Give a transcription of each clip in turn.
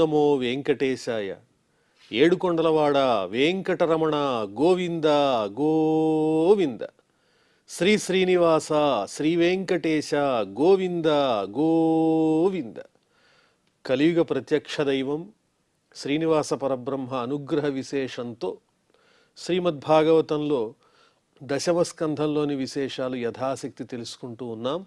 నమో వెంకటేశాయ. ఏడుకొండలవాడ వెంకటరమణ గోవింద గోవింద. శ్రీ శ్రీనివాస శ్రీ వెంకటేశ గోవింద గోవింద. కలియుగ ప్రత్యక్ష దైవం శ్రీనివాస పరబ్రహ్మ అనుగ్రహ విశేషంతో శ్రీమద్భాగవతంలో దశమ స్కంధంలోని విశేషాలు యథాశక్తి తెలుసుకుంటూ ఉన్నాం.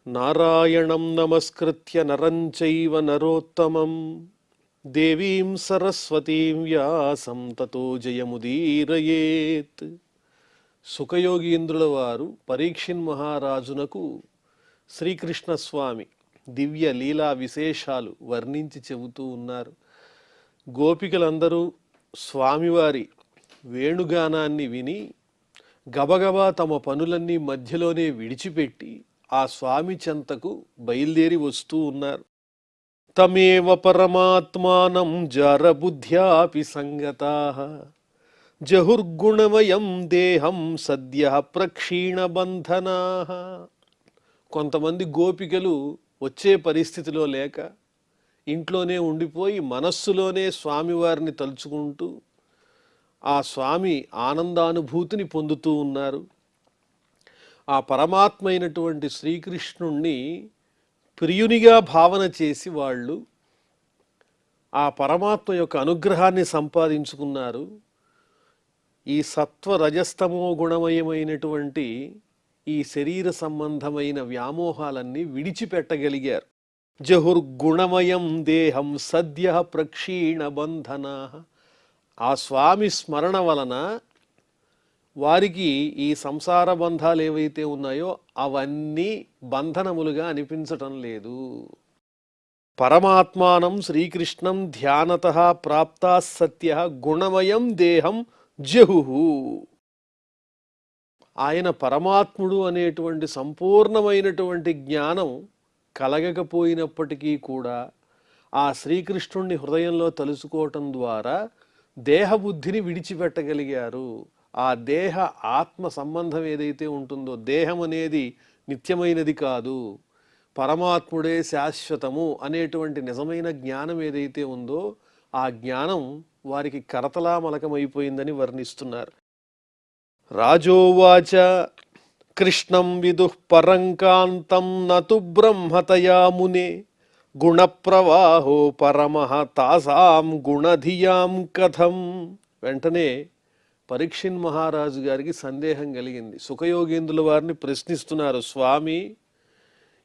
నారాయణం నమస్కృత్య నరం చైవ నరోత్తమం దేవీం సరస్వతీం వ్యాసం తతో జయముదీరయేత్. సుఖయోగీంద్రుల వారు పరీక్షిన్ మహారాజునకు శ్రీకృష్ణస్వామి దివ్య లీలా విశేషాలు వర్ణించి చెబుతూ ఉన్నారు. గోపికలందరూ స్వామివారి వేణుగానాన్ని విని గబగబా తమ పనులన్నీ మధ్యలోనే విడిచిపెట్టి ఆ స్వామి చెంతకు బయలుదేరి వస్తూ ఉన్నారు. తమేవ పరమాత్మానం జారబుద్ధ్యాపి సంగతాః జహుర్గుణమయం దేహం సద్యః ప్రక్షీణబంధనాః. కొంతమంది గోపికలు వచ్చే పరిస్థితిలో లేక ఇంట్లోనే ఉండిపోయి మనస్సులోనే స్వామివారిని తలుచుకుంటూ ఆ స్వామి ఆనందానుభూతిని పొందుతూ ఉన్నారు. ఆ పరమాత్మ అయినటువంటి శ్రీకృష్ణుణ్ణి ప్రియునిగా భావన చేసి వాళ్ళు ఆ పరమాత్మ యొక్క అనుగ్రహాన్ని సంపాదించుకున్నారు. ఈ సత్వ రజస్తమో గుణమయమైనటువంటి ఈ శరీర సంబంధమైన వ్యామోహాలన్నీ విడిచిపెట్టగలిగారు. జహుర్గుణమయం దేహం సద్య ప్రక్షీణ బంధనా. ఆ స్వామి స్మరణ వలన వారికి ఈ సంసార బంధాలు ఏవైతే ఉన్నాయో అవన్నీ బంధనములుగా అనిపించటం లేదు. పరమాత్మానం శ్రీకృష్ణం ధ్యానతః ప్రాప్తా సత్య గుణమయం దేహం జహుః. ఆయన పరమాత్ముడు అనేటువంటి సంపూర్ణమైనటువంటి జ్ఞానం కలగకపోయినప్పటికీ కూడా ఆ శ్రీకృష్ణుణ్ణి హృదయంలో తలుసుకోవటం ద్వారా దేహబుద్ధిని విడిచిపెట్టగలిగారు. ఆ దేహ ఆత్మ సంబంధం ఏదైతే ఉంటుందో, దేహం అనేది నిత్యమైనది కాదు, పరమాత్ముడే శాశ్వతము అనేటువంటి నిజమైన జ్ఞానం ఏదైతే ఉందో ఆ జ్ఞానం వారికి కరతలామలకమైపోయిందని వర్ణిస్తున్నారు. రాజోవాచ కృష్ణం విదుః పరంకాంతం నతు బ్రహ్మతయా మునే గుణప్రవాహో పరమః తాసాం గుణధియాం కథం. వెంటనే పరీక్షిన్ మహారాజు గారికి సందేహం కలిగింది. సుఖయోగేంద్రుల వారిని ప్రశ్నిస్తున్నారు, స్వామి,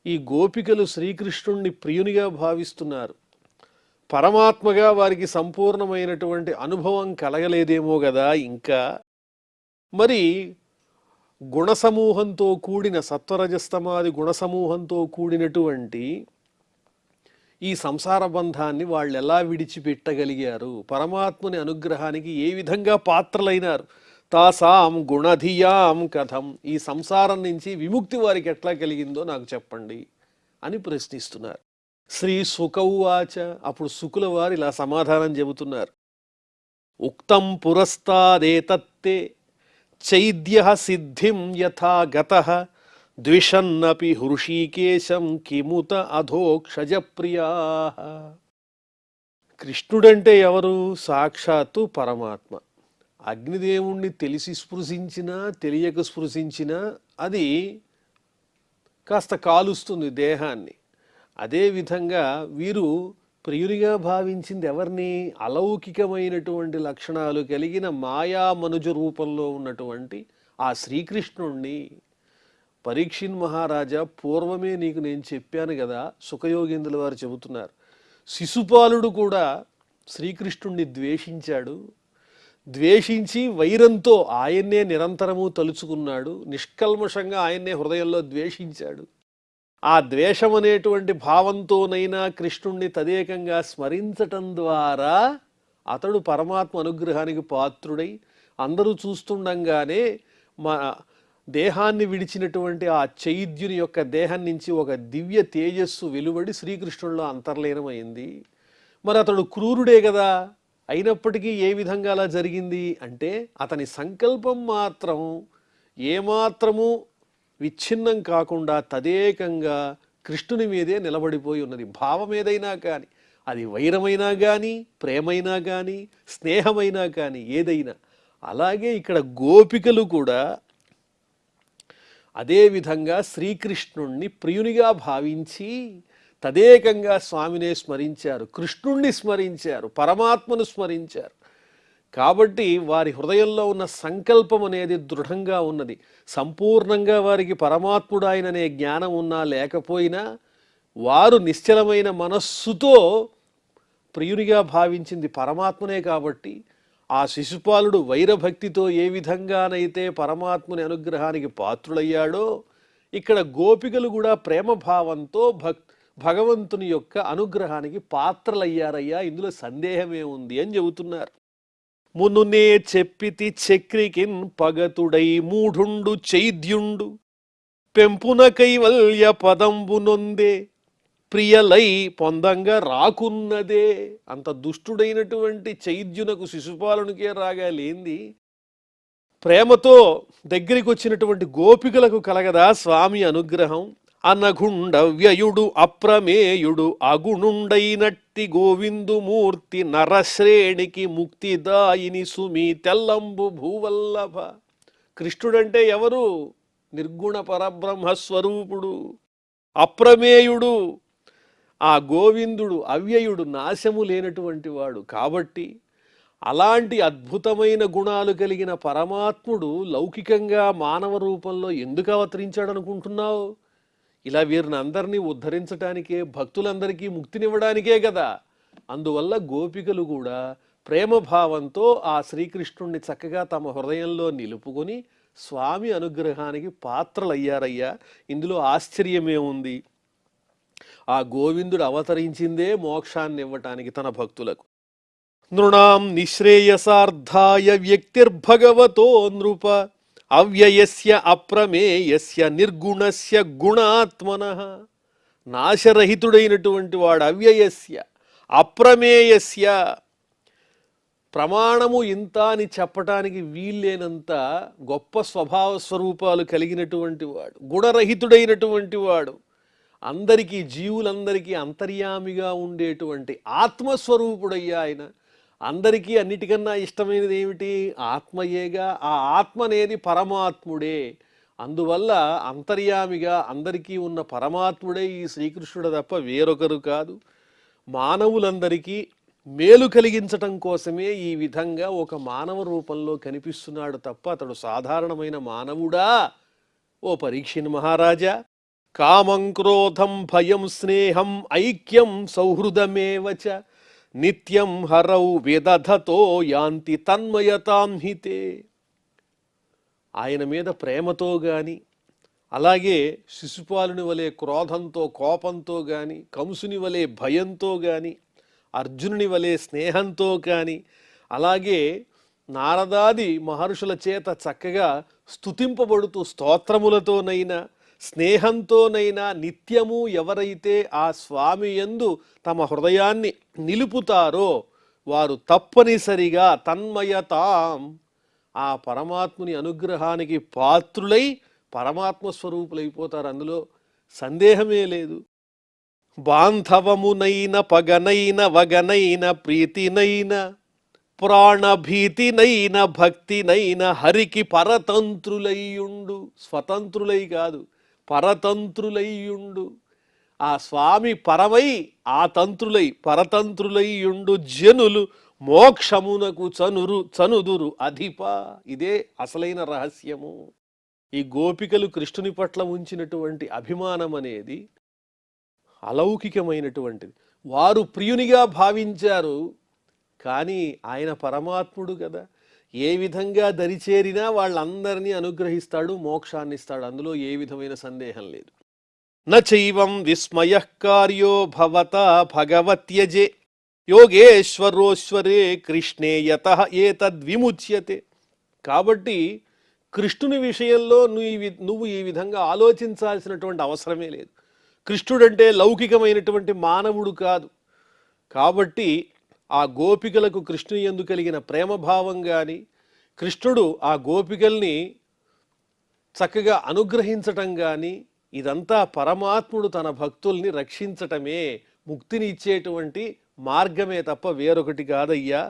ఈ గోపికలు శ్రీకృష్ణుణ్ణి ప్రియునిగా భావిస్తున్నారు, పరమాత్మగా వారికి సంపూర్ణమైనటువంటి అనుభవం కలగలేదేమో కదా, ఇంకా మరి గుణసమూహంతో కూడిన సత్వరజస్తమాది గుణసమూహంతో కూడినటువంటి ఈ సంసార బంధాన్ని వాళ్ళు ఎలా విడిచిపెట్టగలిగారు, పరమాత్మని అనుగ్రహానికి ఏ విధంగా పాత్రలైనారు, తాసాం గుణధియాం కథం, ఈ సంసారం నుంచి విముక్తి వారికి ఎట్లా కలిగిందో నాకు చెప్పండి అని ప్రశ్నిస్తున్నారు. శ్రీ సుకౌవాచ. అప్పుడు శుకుల వారు ఇలా సమాధానం చెబుతున్నారు. ఉక్తం పురస్తాదేతత్తే చైద్య సిద్ధిం యథా గతః ద్విషన్నపి హృషీకేశం కిముత అధోక్షజప్రియా. కృష్ణుడంటే ఎవరు? సాక్షాత్తు పరమాత్మ. అగ్నిదేవుణ్ణి తెలిసి స్పృశించినా తెలియక స్పృశించినా అది కాస్త కాలుస్తుంది దేహాన్ని. అదేవిధంగా వీరు ప్రియునిగా భావించింది ఎవరిని? అలౌకికమైనటువంటి లక్షణాలు కలిగిన మాయా మనుజ రూపంలో ఉన్నటువంటి ఆ శ్రీకృష్ణుణ్ణి. పరీక్షిన్ మహారాజా, పూర్వమే నీకు నేను చెప్పాను కదా, సుఖయోగేంద్రుల వారు చెబుతున్నారు, శిశుపాలుడు కూడా శ్రీకృష్ణుణ్ణి ద్వేషించాడు. ద్వేషించి వైరంతో ఆయన్నే నిరంతరము తలుచుకున్నాడు. నిష్కల్మషంగా ఆయన్నే హృదయంలో ద్వేషించాడు. ఆ ద్వేషం అనేటువంటి భావంతోనైనా కృష్ణుణ్ణి తదేకంగా స్మరించటం ద్వారా అతడు పరమాత్మ అనుగ్రహానికి పాత్రుడై అందరూ చూస్తుండగానే మా దేహాన్ని విడిచినటువంటి ఆ చైద్యుని యొక్క దేహం నుంచి ఒక దివ్య తేజస్సు వెలువడి శ్రీకృష్ణుల్లో అంతర్లీనమైంది. మరి అతడు క్రూరుడే కదా, అయినప్పటికీ ఏ విధంగా అలా జరిగింది అంటే అతని సంకల్పం మాత్రం ఏమాత్రము విచ్ఛిన్నం కాకుండా తదేకంగా కృష్ణుని మీదే నిలబడిపోయి ఉన్నది. భావం ఏదైనా కానీ అది వైరమైనా కానీ, ప్రేమైనా కానీ, స్నేహమైనా కానీ, ఏదైనా. అలాగే ఇక్కడ గోపికలు కూడా అదేవిధంగా శ్రీకృష్ణుణ్ణి ప్రియునిగా భావించి తదేకంగా స్వామినే స్మరించారు, కృష్ణుణ్ణి స్మరించారు, పరమాత్మను స్మరించారు. కాబట్టి వారి హృదయంలో ఉన్న సంకల్పం అనేది దృఢంగా ఉన్నది. సంపూర్ణంగా వారికి పరమాత్ముడు ఆయననే జ్ఞానం ఉన్నా లేకపోయినా వారు నిశ్చలమైన మనస్సుతో ప్రియునిగా భావించింది పరమాత్మనే. కాబట్టి ఆ శిశుపాలుడు వైరభక్తితో ఏ విధంగానైతే పరమాత్ముని అనుగ్రహానికి పాత్రులయ్యాడో, ఇక్కడ గోపికలు కూడా ప్రేమభావంతో భగవంతుని యొక్క అనుగ్రహానికి పాత్రలయ్యారయ్యా, ఇందులో సందేహమే ఉంది అని చెబుతున్నారు. మునునే చెప్పితి చక్రికిన్ పగతుడై మూఢుండు చైద్యుండు పెంపున కైవల్య పదంబు నొందే ప్రియలై పొందంగా రాకున్నదే. అంత దుష్టుడైనటువంటి చైద్యునకు శిశుపాలునికే రాగాలేంది, ప్రేమతో దగ్గరికి వచ్చినటువంటి గోపికలకు కలగదా స్వామి అనుగ్రహం? అనగుండ వ్యయుడు అప్రమేయుడు అగుణుండైనట్టి గోవిందుమూర్తి నరశ్రేణికి ముక్తిదాయిని సుమి తెల్లంబు భూవల్లభ. కృష్ణుడంటే ఎవరు? నిర్గుణ పరబ్రహ్మస్వరూపుడు, అప్రమేయుడు. ఆ గోవిందుడు అవ్యయుడు, నాశము లేనటువంటి వాడు. కాబట్టి అలాంటి అద్భుతమైన గుణాలు కలిగిన పరమాత్ముడు లౌకికంగా మానవ రూపంలో ఎందుకు అవతరించాడు అనుకుంటున్నావు? ఇలా వీరిని అందరినీ ఉద్ధరించటానికే, భక్తులందరికీ ముక్తినివ్వడానికే కదా. అందువల్ల గోపికలు కూడా ప్రేమభావంతో ఆ శ్రీకృష్ణుణ్ణి చక్కగా తమ హృదయంలో నిలుపుకొని స్వామి అనుగ్రహానికి పాత్రలయ్యారయ్యా. ఇందులో ఆశ్చర్యమే ఉంది. ఆ గోవిందుడు అవతరించిందే మోక్షాన్ని ఇవ్వటానికి తన భక్తులకు. నృణాం నిశ్రేయసార్థాయ వ్యక్తిర్భగవతో నృప అవ్యయస్య అప్రమేయస్య నిర్గుణస్య గుణాత్మనః. నాశరహితుడైనటువంటి వాడు అవ్యయస్య అప్రమేయస్య, ప్రమాణము ఇంత అని చెప్పటానికి వీల్లేనంత గొప్ప స్వభావ స్వరూపాలు కలిగినటువంటి వాడు, గుణరహితుడైనటువంటి వాడు, అందరికీ జీవులందరికీ అంతర్యామిగా ఉండేటువంటి ఆత్మస్వరూపుడయ్యా ఆయన. అందరికీ అన్నిటికన్నా ఇష్టమైనది ఏమిటి? ఆత్మయేగా. ఆ ఆత్మ అనేది పరమాత్ముడే. అందువల్ల అంతర్యామిగా అందరికీ ఉన్న పరమాత్ముడే ఈ శ్రీకృష్ణుడు తప్ప వేరొకరు కాదు. మానవులందరికీ మేలు కలిగించటం కోసమే ఈ విధంగా ఒక మానవ రూపంలో కనిపిస్తున్నాడు తప్ప అతడు సాధారణమైన మానవుడా? ఓ పరీక్షిన్ మహారాజా, కామం క్రోధం భయం స్నేహం ఐక్యం సౌహృదమేవచ నిత్యం హరౌ విదధతో యాంతి తన్మయతాం హితే. ఆయన మీద ప్రేమతో గాని, అలాగే శిశుపాలుని వలె క్రోధంతో కోపంతో గాని, కంసుని వలె భయంతో గాని, అర్జునుని వలె స్నేహంతో కానీ, అలాగే నారదాది మహర్షుల చేత చక్కగా స్తుతింపబడుతూ స్తోత్రములతోనైనా స్నేహంతోనైనా నిత్యము ఎవరైతే ఆ స్వామి యందు తమ హృదయాన్ని నిలుపుతారో వారు తప్పనిసరిగా తన్మయతాం, ఆ పరమాత్ముని అనుగ్రహానికి పాత్రులై పరమాత్మ స్వరూపులైపోతారు. అందులో సందేహమే లేదు. బాంధవమునైన పగనైన వగనైన ప్రీతినైన ప్రాణభీతినైన భక్తినైన హరికి పరతంత్రులయ్యుండు. స్వతంత్రులై కాదు, పరతంత్రులయ్యుండు. ఆ స్వామి పరమై ఆ తంత్రులై పరతంత్రులయ్యుండు జనులు మోక్షమునకు చనుదురు అధిప. ఇదే అసలైన రహస్యము. ఈ గోపికలు కృష్ణుని పట్ల ఉంచినటువంటి అభిమానం అనేది అలౌకికమైనటువంటిది. వారు ప్రియునిగా భావించారు, కానీ ఆయన పరమాత్ముడు కదా. ఏ విధంగా దరిచేరినా వాళ్ళందరినీ అనుగ్రహిస్తాడు, మోక్షాన్ని ఇస్తాడు. అందులో ఏ విధమైన సందేహం లేదు. నచైవం విస్మయకార్యో భవత భగవత్యజే యోగేశ్వరోశ్వరే కృష్ణే యతః ఏతద్విముచ్యతే. కాబట్టి కృష్ణుని విషయంలో నువ్వు ఈ విధంగా ఆలోచించాల్సినటువంటి అవసరమే లేదు. కృష్ణుడంటే లౌకికమైనటువంటి మానవుడు కాదు. కాబట్టి ఆ గోపికలకు కృష్ణుని యందు కలిగిన ప్రేమభావం కానీ, కృష్ణుడు ఆ గోపికల్ని చక్కగా అనుగ్రహించటం కానీ, ఇదంతా పరమాత్ముడు తన భక్తుల్ని రక్షించటమే, ముక్తిని ఇచ్చేటువంటి మార్గమే తప్ప వేరొకటి కాదయ్యా.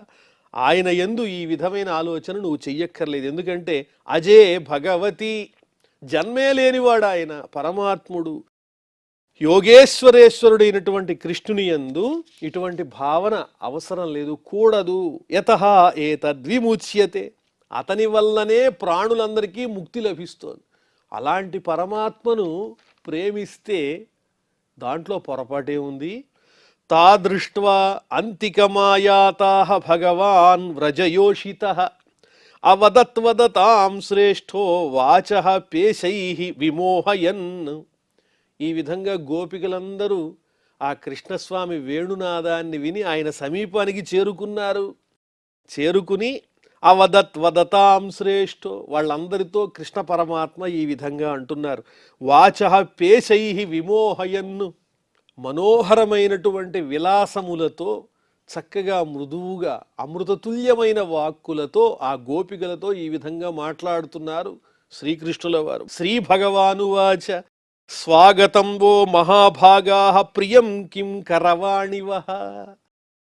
ఆయన యందు ఈ విధమైన ఆలోచన నువ్వు చెయ్యక్కర్లేదు. ఎందుకంటే అజే భగవతి, జన్మే లేనివాడు ఆయన పరమాత్ముడు. యోగేశ్వరేశ్వరుడైనటువంటి కృష్ణుని యందు ఇటువంటి భావన అవసరం లేదు, కూడదు. యతః ఏతద్విముచ్యతే, అతని వల్లనే ప్రాణులందరికీ ముక్తి లభిస్తోంది. అలాంటి పరమాత్మను ప్రేమిస్తే దాంట్లో పొరపాటే ఉంది. తాదృష్ట్వా అంతికమాయాతాః భగవాన్ వ్రజయోషితః అవదత్వదతాం శ్రేష్ఠో వాచః పేశైః విమోహయన్. ఈ విధంగా గోపికలందరూ ఆ కృష్ణస్వామి వేణునాదాన్ని విని ఆయన సమీపానికి చేరుకున్నారు. చేరుకుని అవదత్వదతాం శ్రేష్ఠో, వాళ్ళందరితో కృష్ణ పరమాత్మ ఈ విధంగా అంటున్నారు. వాచః పేశైః విమోహయన్, మనోహరమైనటువంటి విలాసములతో, చక్కగా మృదువుగా అమృతతుల్యమైన వాక్కులతో ఆ గోపికలతో ఈ విధంగా మాట్లాడుతున్నారు శ్రీకృష్ణుల వారు. శ్రీ భగవానువాచ స్వాగతం వో మహాభాగాః ప్రియం కిం కరవాణివః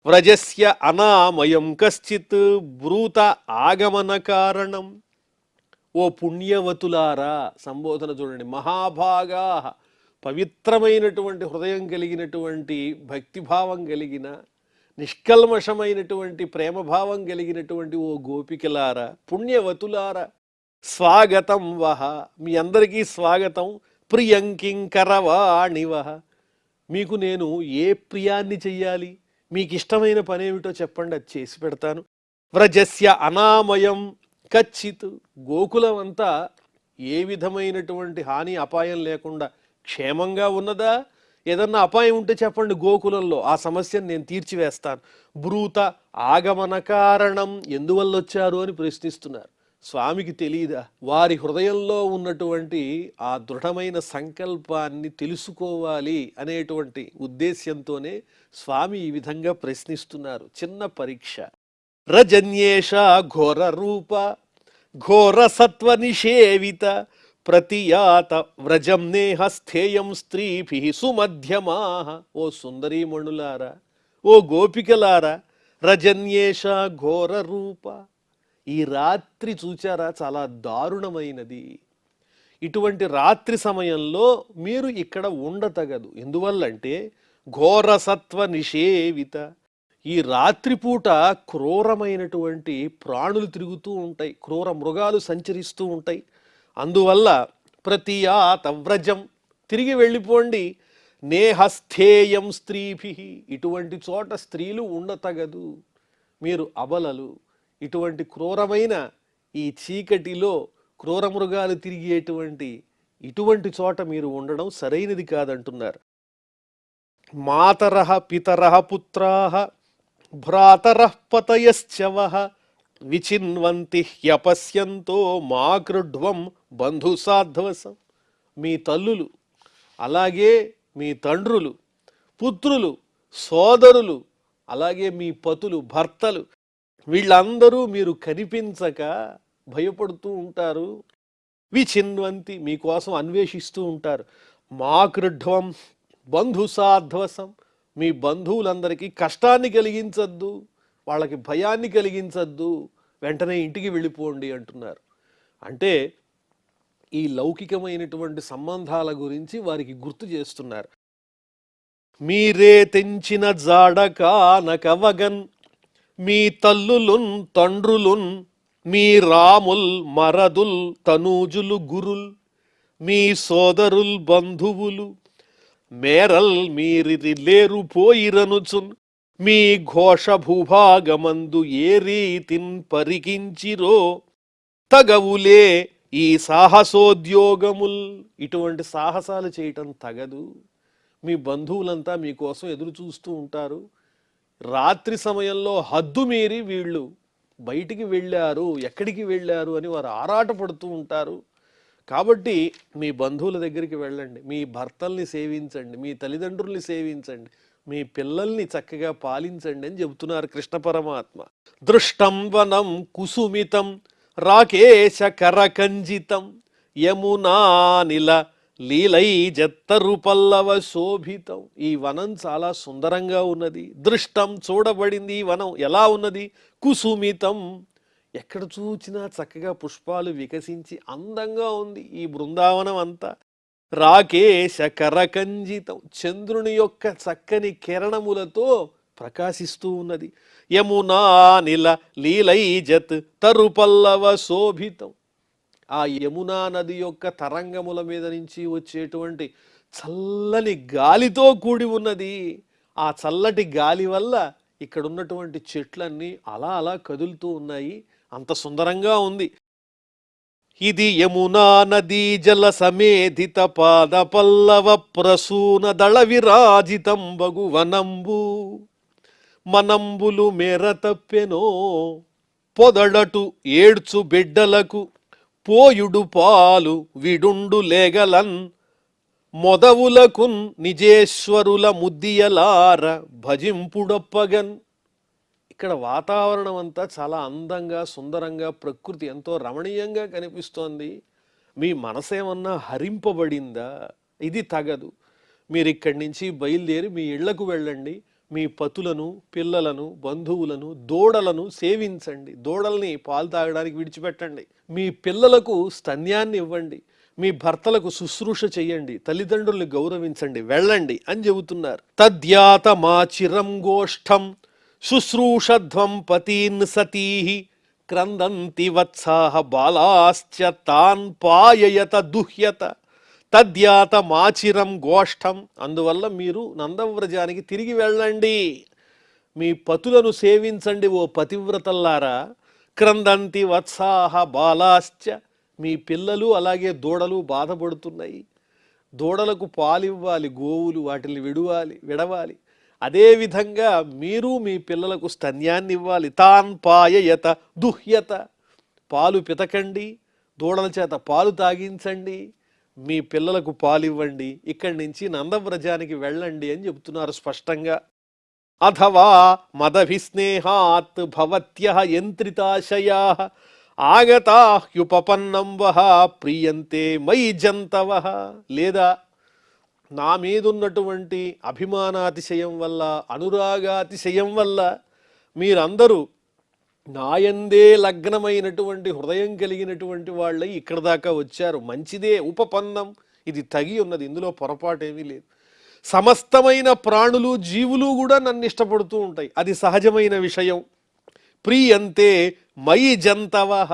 వ్రజస్య అనామయం కశ్చిత్ బ్రూత ఆగమన కారణం. ఓ పుణ్యవతులారా, సంబోధన చూడండి. మహాభాగా, పవిత్రమైనటువంటి హృదయం కలిగినటువంటి, భక్తిభావం కలిగిన, నిష్కల్మషమైనటువంటి ప్రేమభావం కలిగినటువంటి ఓ గోపికలారా, పుణ్యవతులారా, స్వాగతం వహ, మీ అందరికీ స్వాగతం. ప్రియంకింకరవాణివహ, మీకు నేను ఏ ప్రియాన్ని చెయ్యాలి, మీకు ఇష్టమైన పనేమిటో చెప్పండి, అది చేసి పెడతాను. వ్రజస్య అనామయం కచ్చిత్, గోకులం అంతా ఏ విధమైనటువంటి హాని అపాయం లేకుండా క్షేమంగా ఉన్నదా? ఏదన్నా అపాయం ఉంటే చెప్పండి గోకులంలో, ఆ సమస్యను నేను తీర్చివేస్తాను. బ్రూత ఆగమన కారణం, ఎందువల్ల వచ్చారు అని ప్రశ్నిస్తున్నారు. స్వామికి తెలియదా? వారి హృదయంలో ఉన్నటువంటి ఆ దృఢమైన సంకల్పాన్ని తెలుసుకోవాలి అనేటువంటి ఉద్దేశ్యంతోనే స్వామి ఈ విధంగా ప్రశ్నిస్తున్నారు. చిన్న పరీక్ష. రజన్యేష ఘోర రూప ఘోర సత్వ నిషేవిత ప్రతియాత వ్రజం నేహ స్థేయం స్త్రీభి సుమధ్యమా. ఓ సుందరీమణులారా, ఓ గోపికలారా, రజన్యేష ఘోర రూప, ఈ రాత్రి చూచారా, చాలా దారుణమైనది. ఇటువంటి రాత్రి సమయంలో మీరు ఇక్కడ ఉండతగదు. ఎందువల్లంటే ఘోర సత్వ నిషేవిత, ఈ రాత్రిపూట క్రూరమైనటువంటి ప్రాణులు తిరుగుతూ ఉంటాయి, క్రూర మృగాలు సంచరిస్తూ ఉంటాయి. అందువల్ల ప్రతియాత వ్రజం, తిరిగి వెళ్ళిపోండి. నేహస్థేయం స్త్రీభి, ఇటువంటి చోట స్త్రీలు ఉండతగదు, మీరు అబలలు. ఇటువంటి క్రూరమైన ఈ చీకటిలో క్రూర మృగాలు తిరిగేటువంటి ఇటువంటి చోట మీరు ఉండడం సరైనది కాదంటున్నారు. మాతరః పితరః పుత్రాః భ్రాతరః పతయశ్చవః విచిన్వంతి హ్యపశ్యంతో మా కృడ్వం బంధు సాధ్వసం. మీ తల్లులు, అలాగే మీ తండ్రులు, పుత్రులు, సోదరులు, అలాగే మీ పతులు, భర్తలు, వీళ్ళందరూ మీరు కనిపించక భయపడుతూ ఉంటారు. విచిన్వంతి, మీకోసం అన్వేషిస్తూ ఉంటారు. మా కృడ్వం బంధు సాధ్వసం, మీ బంధువులందరికీ కష్టాన్ని కలిగించద్దు, వాళ్ళకి భయాన్ని కలిగించద్దు, వెంటనే ఇంటికి వెళ్ళిపోండి అంటున్నారు. అంటే ఈ లౌకికమైనటువంటి సంబంధాల గురించి వారికి గుర్తు చేస్తున్నారు. మీరే తెంచిన జాడకానకవగన్, మీ తల్లులున్ తండ్రులున్, మీ రాముల్ మరదుల్ తనూజులు గురుల్, మీ సోదరుల్ బంధువులు మేరల్ మీరిది లేరు పోయిరనుచున్, మీ ఘోష భూభాగమందు ఏ రీతిన్ పరికించిరో తగవులే ఈ సాహసోద్యోగముల్. ఇటువంటి సాహసాలు చేయటం తగదు. మీ బంధువులంతా మీకోసం ఎదురు చూస్తూ ఉంటారు. రాత్రి సమయంలో హద్దు మీరి వీళ్ళు బయటికి వెళ్ళారు, ఎక్కడికి వెళ్ళారు అని వారు ఆరాటపడుతూ ఉంటారు. కాబట్టి మీ బంధువుల దగ్గరికి వెళ్ళండి, మీ భర్తల్ని సేవించండి, మీ తల్లిదండ్రుల్ని సేవించండి, మీ పిల్లల్ని చక్కగా పాలించండి అని చెబుతున్నారు కృష్ణ పరమాత్మ. దృష్టం వనం కుసుమితం రాకేశ కరకంజితం యమునానిల లీలై జత్తరు పల్లవ శోభితం. ఈ వనం చాలా సుందరంగా ఉన్నది. దృష్టం చూడబడింది. ఈ వనం ఎలా ఉన్నది? కుసుమితం, ఎక్కడ చూచినా చక్కగా పుష్పాలు వికసించి అందంగా ఉంది ఈ బృందావనం అంతా. రాకేశ కరకంజితం, చంద్రుని యొక్క చక్కని కిరణములతో ప్రకాశిస్తూ ఉన్నది. యమునా నిల లీలైజత్ తరుపల్లవ శోభితం, ఆ యమునా నది యొక్క తరంగముల మీద నుంచి వచ్చేటువంటి చల్లని గాలితో కూడి ఉన్నది. ఆ చల్లటి గాలి వల్ల ఇక్కడ ఉన్నటువంటి చెట్లన్నీ అలా అలా కదులుతూ ఉన్నాయి. అంత సుందరంగా ఉంది. ఇది యమునా నదీ జల సమేధిత పాద పల్లవ ప్రసూన దళ విరాజితం బగువనంబు. మనంబులు మేర తప్పెనో పొదడటు ఏడ్చు బిడ్డలకు పోయుడు పాలు విడుండు లేగలన్. మొదవులకున్ నిజేశ్వరుల ముద్దియలార భజింపుడొప్పగన్. ఇక్కడ వాతావరణం అంతా చాలా అందంగా సుందరంగా ప్రకృతి ఎంతో రమణీయంగా కనిపిస్తోంది. మీ మనసేమన్నా హరింపబడిందా? ఇది తగదు. మీరు ఇక్కడి నుంచి బయలుదేరి మీ ఇళ్లకు వెళ్ళండి. మీ పతులను, పిల్లలను, బంధువులను, దూడలను సేవించండి. దూడల్ని పాలు తాగడానికి విడిచిపెట్టండి. మీ పిల్లలకు స్తన్యాన్ని ఇవ్వండి. మీ భర్తలకు శుశ్రూష చెయ్యండి. తల్లిదండ్రుల్ని గౌరవించండి. వెళ్ళండి అని చెబుతున్నారు. తద్యాత మా చిరం గోష్ఠం శుశ్రూషధ్వం పతీన్ సతీ క్రందంతి వత్సాహ బాలాశ్చ తాన్ పాయయత దుహ్యత. తద్యాత మాచిరం గోష్ఠం, అందువల్ల మీరు నందవ్రజానికి తిరిగి వెళ్ళండి. మీ పతులను సేవించండి ఓ పతివ్రతల్లారా. క్రందంతి వత్సాహ బాలాశ్చ, మీ పిల్లలు అలాగే దూడలు బాధపడుతున్నాయి. దూడలకు పాలివ్వాలి, గోవులు వాటిని విడవాలి. అదేవిధంగా మీరు మీ పిల్లలకు స్తన్యాన్ని ఇవ్వాలి. తాన్ పాయయత దుహ్యత, పాలు పితకండి, దూడల చేత పాలు తాగించండి, మీ పిల్లలకు పాలివ్వండి. ఇక్కడి నుంచి నందవ్రజానికి వెళ్ళండి అని చెబుతున్నారు స్పష్టంగా. అథవా మదభిస్నేహాత్ భవత్యః యంత్రితాశయా ఆగతాహ్యుపపన్నం వః ప్రియంతే మయి జంతవః. లేదా నా మీదున్నటువంటి అభిమానాతిశయం వల్ల, అనురాగాతిశయం వల్ల మీరందరూ నాయందే లగ్నమైనటువంటి హృదయం కలిగినటువంటి వాళ్ళై ఇక్కడ దాకా వచ్చారు. మంచిదే. ఉపపన్నం, ఇది తగి ఉన్నది, ఇందులో పొరపాటేమీ లేదు. సమస్తమైన ప్రాణులు, జీవులు కూడా నన్ను ఇష్టపడుతూ ఉంటాయి, అది సహజమైన విషయం. ప్రియంతే మయి జంతవః,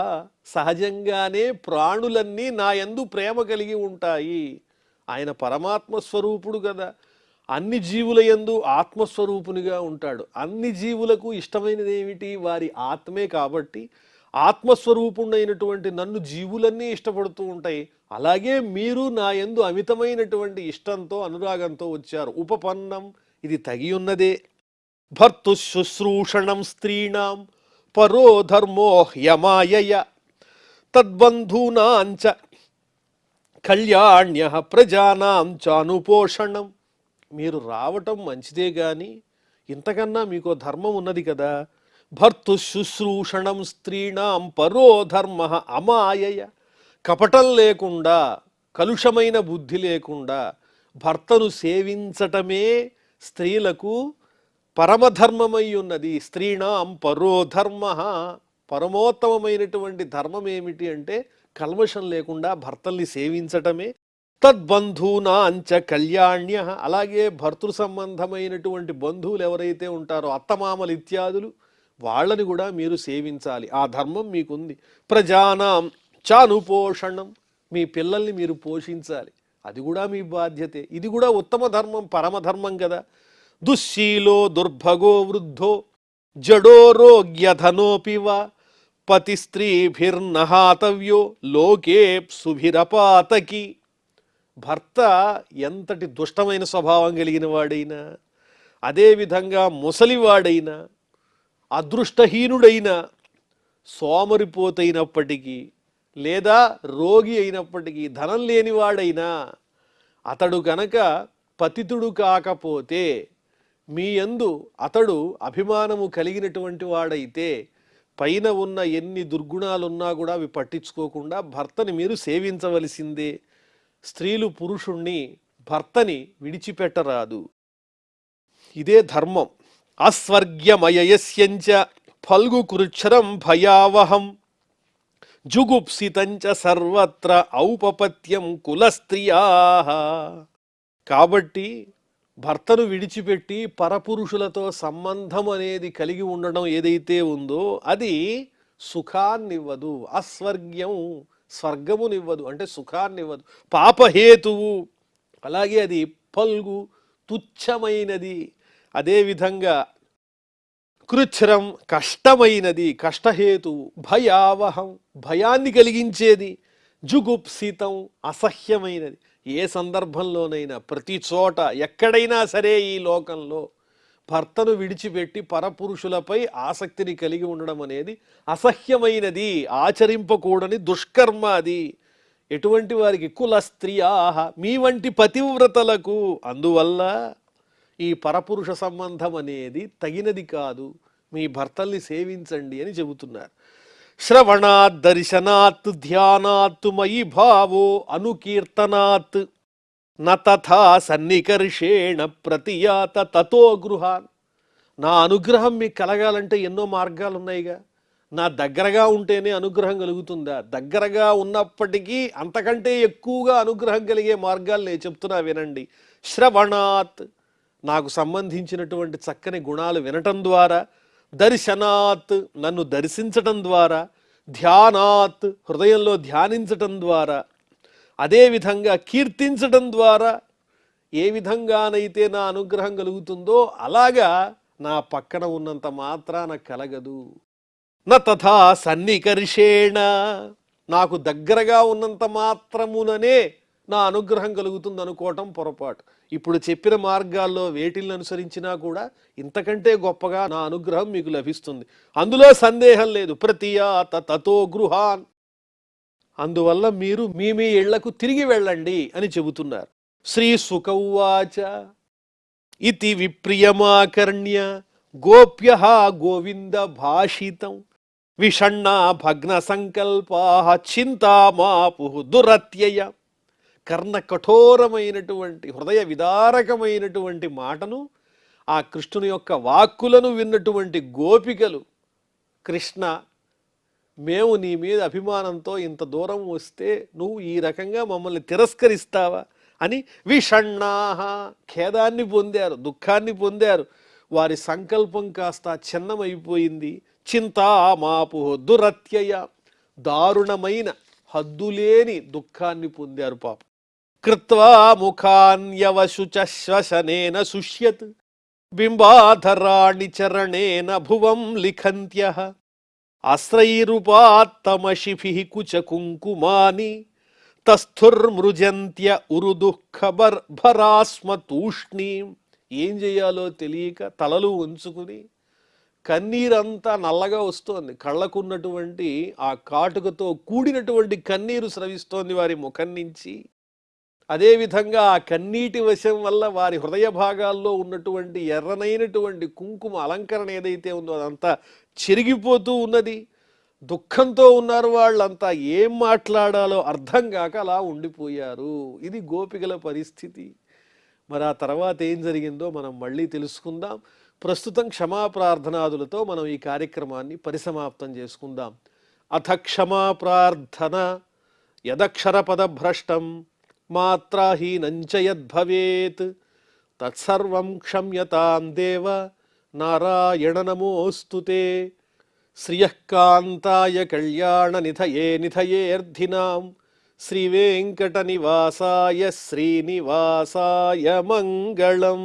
సహజంగానే ప్రాణులన్నీ నా యందు ప్రేమ కలిగి ఉంటాయి. ఆయన పరమాత్మ స్వరూపుడు కదా, అన్ని జీవుల యందు ఆత్మస్వరూపునిగా ఉంటాడు. అన్ని జీవులకు ఇష్టమైనది ఏమిటి? వారి ఆత్మే. కాబట్టి ఆత్మస్వరూపుడైనటువంటి నన్ను జీవులన్నీ ఇష్టపడుతూ ఉంటాయి. అలాగే మీరు నా యందు అమితమైనటువంటి ఇష్టంతో, అనురాగంతో వచ్చారు. ఉపపన్నం, ఇది తగి ఉన్నదే. భర్తు శుశ్రూషణం స్త్రీణాం పరో ధర్మో హ్యమాయయ తద్బంధూనాంచ కళ్యాణ్య ప్రజానాం చానుపోషణం. మీరు రావటం మంచిదే కానీ ఇంతకన్నా మీకో ధర్మం ఉన్నది కదా. భర్తు శుశ్రూషణం స్త్రీణాం పరో ధర్మ అమాయయ, కపటం లేకుండా, కలుషమైన బుద్ధి లేకుండా భర్తను సేవించటమే స్త్రీలకు పరమధర్మమై ఉన్నది. స్త్రీణాం పరో ధర్మ, పరమోత్తమమైనటువంటి ధర్మం ఏమిటి అంటే కల్మషం లేకుండా భర్తల్ని సేవించటమే. తద్బంధూనాంచ కళ్యాణ్య, అలాగే భర్తృ సంబంధమైనటువంటి బంధువులు ఎవరైతే ఉంటారో అత్తమామలు ఇత్యాదులు, వాళ్ళని కూడా మీరు సేవించాలి. ఆ ధర్మం మీకుంది. ప్రజానాం చానుపోషణం, మీ పిల్లల్ని మీరు పోషించాలి, అది కూడా మీ బాధ్యతే. ఇది కూడా ఉత్తమ ధర్మం, పరమధర్మం కదా. దుశ్శీలో దుర్భగో వృద్ధో జడోరోగ్యధనోపివ పతి స్త్రీభిర్నహాతవ్యో లోకే సుభిరపాతకి. భర్త ఎంతటి దుష్టమైన స్వభావం కలిగిన వాడైనా, అదేవిధంగా ముసలివాడైనా, అదృష్టహీనుడైనా, సోమరిపోతైనప్పటికీ, లేదా రోగి అయినప్పటికీ, ధనం లేనివాడైనా, అతడు గనక పతితుడు కాకపోతే, మీ యందు అతడు అభిమానము కలిగినటువంటి వాడైతే, పైన ఉన్న ఎన్ని దుర్గుణాలున్నా కూడా అవి పట్టించుకోకుండా భర్తని మీరు సేవించవలసిందే. స్త్రీలు పురుషుణ్ణి భర్తని విడిచిపెట్టరాదు. ఇదే ధర్మం. అస్వర్గ్యమయస్యంచ ఫల్గు కృచ్ఛరం భయావహం జుగుప్సితంచ సర్వత్ర ఔపపత్యం కులస్త్రియా. కాబట్టి భర్తను విడిచిపెట్టి పరపురుషులతో సంబంధం అనేది కలిగి ఉండడం ఏదైతే ఉందో అది సుఖాన్నివ్వదు. అస్వర్గ్యం స్వర్గమునివ్వదు, అంటే సుఖాన్నివ్వదు, పాపహేతువు. అలాగే అది పల్గు తుచ్చమైనది. అదేవిధంగా కృచ్ఛ్రం కష్టమైనది, కష్టహేతువు. భయావహం భయాన్ని కలిగించేది. జుగుప్సితం అసహ్యమైనది. ఏ సందర్భంలోనైనా, ప్రతి చోట, ఎక్కడైనా సరే ఈ లోకంలో భర్తను విడిచిపెట్టి పరపురుషులపై ఆసక్తిని కలిగి ఉండడం అనేది అసహ్యమైనది, ఆచరింపకూడని దుష్కర్మ అది. ఎటువంటి వారికి? కుల స్త్రీయాహ, మీ వంటి పతివ్రతలకు. అందువల్ల ఈ పరపురుష సంబంధం అనేది తగినది కాదు, మీ భర్తల్ని సేవించండి అని చెబుతున్నారు. శ్రవణాత్ దర్శనాత్ ధ్యానాత్ మయి భావో అనుకీర్తనాత్ నథా సన్నికర్షేణ ప్రతియాత తతో గృహాన్. నా అనుగ్రహం మీకు కలగాలంటే ఎన్నో మార్గాలు ఉన్నాయిగా. నా దగ్గరగా ఉంటేనే అనుగ్రహం కలుగుతుందా? దగ్గరగా ఉన్నప్పటికీ అంతకంటే ఎక్కువగా అనుగ్రహం కలిగే మార్గాలు నేను చెప్తున్నా, వినండి. శ్రవణాత్, నాకు సంబంధించినటువంటి చక్కని గుణాలు వినటం ద్వారా. దర్శనాత్, నన్ను దర్శించటం ద్వారా. ధ్యానాత్, హృదయంలో ధ్యానించటం ద్వారా. అదేవిధంగా కీర్తించటం ద్వారా. ఏ విధంగానైతే నా అనుగ్రహం కలుగుతుందో అలాగా నా పక్కన ఉన్నంత మాత్రాన కలగదు. న తథా సన్నికర్షేణ, నాకు దగ్గరగా ఉన్నంత మాత్రముననే నా అనుగ్రహం కలుగుతుంది అనుకోవటం పొరపాటు. ఇప్పుడు చెప్పిన మార్గాల్లో వేటిల్ని అనుసరించినా కూడా ఇంతకంటే గొప్పగా నా అనుగ్రహం మీకు లభిస్తుంది, అందులో సందేహం లేదు. ప్రతియాత తతో గృహాన్, అందువల్ల మీరు మీ మీ ఇళ్లకు తిరిగి వెళ్ళండి అని చెబుతున్నారు. శ్రీ సుకౌవాచ ఇతి విప్రియమాకర్ణ్య గోప్య గోవింద భాషితం విషణ్ణా భగ్న సంకల్పా చింతామాపు దురత్యయ. కర్ణ కఠోరమైనటువంటి, హృదయ విదారకమైనటువంటి మాటను, ఆ కృష్ణుని యొక్క వాక్కులను విన్నటువంటి గోపికలు, కృష్ణ, మేము నీ మీద అభిమానంతో ఇంత దూరం వస్తే నువ్వు ఈ రకంగా మమ్మల్ని తిరస్కరిస్తావా అని విషణ్ణాహ, ఖేదాన్ని పొందారు, దుఃఖాన్ని పొందారు. వారి సంకల్పం కాస్త చిన్నమైపోయింది. చింతామాపు దురత్యయ, దారుణమైన హద్దులేని దుఃఖాన్ని పొందారు పాపం. కృత్వా ముఖాన్యవశుచ శ్వశనేన శుష్యత్ బింబాధరాణి చరణేన భువం లిఖంత్యః ఆశ్రయైరుపాత్తమశిభిః కుచకుంకుమాని తస్థుర్మృజంత్య ఉరుదుఃఖభరాస్మ తూష్ణీం. ఏం చేయాలో తెలియక తలలు ఉంచుకుని కన్నీరంతా నల్లగా వస్తోంది. కళ్ళకున్నటువంటి ఆ కాటుకతో కూడినటువంటి కన్నీరు స్రవిస్తోంది వారి ముఖం నుంచి. అదేవిధంగా ఆ కన్నీటి వశం వల్ల వారి హృదయ భాగాల్లో ఉన్నటువంటి ఎర్రనైనటువంటి కుంకుమ అలంకరణ ఏదైతే ఉందో అదంతా చెరిగిపోతూ ఉన్నది. దుఃఖంతో ఉన్నారు వాళ్ళంతా. ఏం మాట్లాడాలో అర్థం కాక అలా ఉండిపోయారు. ఇది గోపికల పరిస్థితి. మరి ఆ తర్వాత ఏం జరిగిందో మనం మళ్ళీ తెలుసుకుందాం. ప్రస్తుతం క్షమాప్రార్థనాదులతో మనం ఈ కార్యక్రమాన్ని పరిసమాప్తం చేసుకుందాం. అథ క్షమాప్రార్థన. యదక్షరపదభ్రష్టం మాత్రాహీనంచ యద్భవేత్ తత్సర్వం క్షమ్యతాం దేవ నారాయణ నమోస్తుతే. శ్రియఃకాంతాయ కళ్యాణ నిధయే నిధయేర్ధినాం శ్రీవేంకట నివాసాయ శ్రీనివాసాయ మంగళం.